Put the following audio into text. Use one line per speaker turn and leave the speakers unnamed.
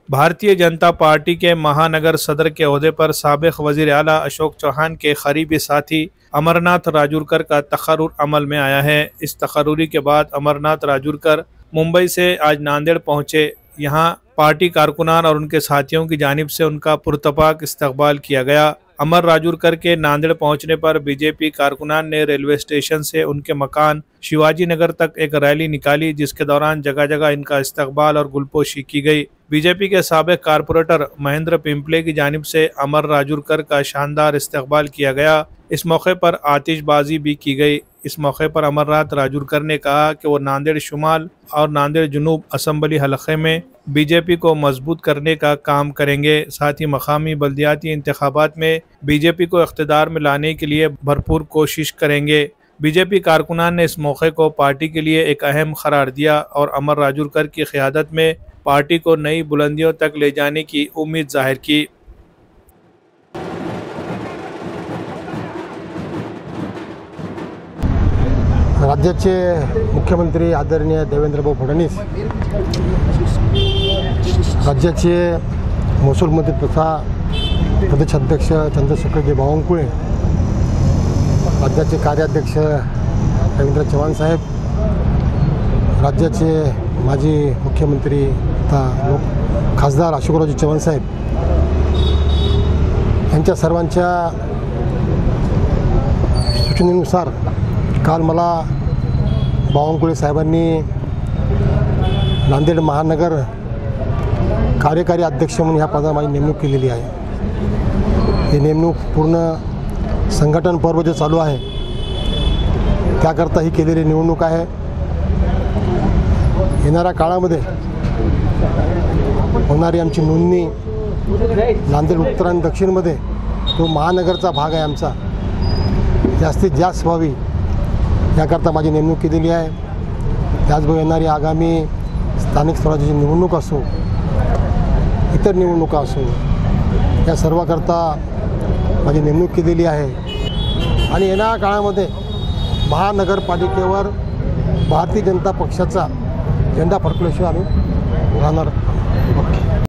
Bharatiya Janata party के महानगर सदर के ओहदे पर साबिक वजीर आला अशोक चौहान के करीबी साथी अमरनाथ राजूरकर का तकर्रुर अमल में आया है। इस तकर्रुरी के बाद अमरनाथ राजूरकर मुंबई से आज नांदेड़ पहुंचे। यहां पार्टी कारकुनान और उनके साथियों की जानिब से उनका पुरतपाक इस्तकबाल किया गया। अमर राजूरकर के नांदेड़ पहुंचने पर बीजेपी कारकुनान ने रेलवे स्टेशन से उनके मकान शिवाजी नगर तक एक रैली निकाली, जिसके दौरान जगह जगह इनका इस्तकबाल और गुलपोशी की गई। बीजेपी के साबिक कारपोरेटर महेंद्र पिंपले की जानिब से अमर राजूरकर का शानदार इस्तकबाल किया गया। इस मौके पर आतिशबाजी भी की गई। इस मौके पर अमरनाथ राजूरकर ने कहा कि वो नांदेड़ शुमाल और नांदेड़ जुनूब असम्बली हलक़े में बीजेपी को मजबूत करने का काम करेंगे। साथ ही मकामी बल्दियाती इंतखाबात में बीजेपी को इख्तिदार में लाने के लिए भरपूर कोशिश करेंगे। बीजेपी कारकुनान ने इस मौके को पार्टी के लिए एक अहम करार दिया और अमर राजूरकर की क़यादत में पार्टी को नई बुलंदियों तक ले जाने की उम्मीद जाहिर की।
राज्याचे मुख्यमंत्री आदरणीय देवेंद्रभाऊ फडणवीस, राज्याचे महसूल मंत्री तथा प्रदेशाध्यक्ष चंद्रशेखरजी बावनकुळे, राज्याचे कार्याध्यक्ष रवींद्र चव्हाण साहेब, राज्याचे माजी मुख्यमंत्री तथा खासदार अशोकरावजी चव्हाण साहेब यांच्या सर्वांच्या सूचनेनुसार काल मला बावनकुळे साहेबांनी नांदेड महानगर कार्यकारी अध्यक्ष म्हणून ह्या पदावर माझी नेमणूक केलेली आहे। ही नेमणूक पूर्ण संघटन पर्व जे चालू आहे त्याकरता ही केलेली निवडणूक आहे। येणाऱ्या काळामध्ये होणारी आमची नोंदणी नांदेड उत्तर आणि दक्षिणमध्ये तो महानगरचा भाग आहे आमचा, जास्तीत जास्त व्हावी याकरता माझी नेमणूक केलेली आहे। त्याचबरोबर येणारी आगामी स्थानिक स्वराज्याची निवडणूक असो, इतर निवडणुका असो, या सर्वकरता माझी नेमणूक केलेली आहे। आणि येणाऱ्या काळामध्ये महानगरपालिकेवर भारतीय जनता पक्षाचा झेंडा फडकल्याशिवाय आम्ही राहणार